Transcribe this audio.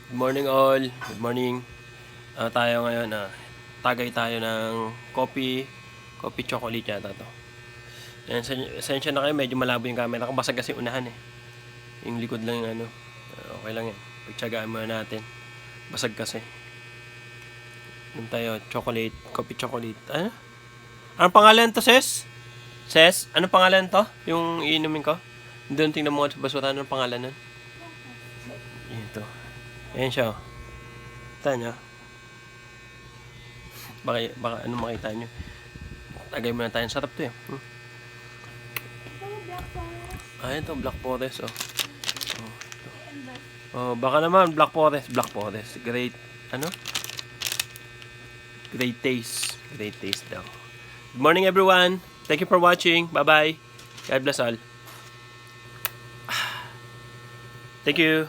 Good morning all. Good morning. Tayo ngayon, tagay tayo ng coffee chocolate yata to. Yan, esensya na kayo, medyo malabo yung camera ko. Basag kasi unahan eh. Yung likod lang yung ano. Okay lang yan. Pagtsagaan muna natin. Basag kasi. Yung tayo, coffee chocolate. Ano? Anong pangalan to, Ses? Ses, anong pangalan to? Yung iinumin ko? Doon tingnan mo sa basura, anong pangalan nun? Ito. Ayan siya. Kita nyo. Baka ano makita nyo. Tagay muna tayo. Sarap to eh. Ayan to, Black Forest oh. Oh, baka naman Black Forest. Great, ano? Great taste. Great taste daw. Good morning everyone. Thank you for watching. Bye-bye. God bless all. Thank you.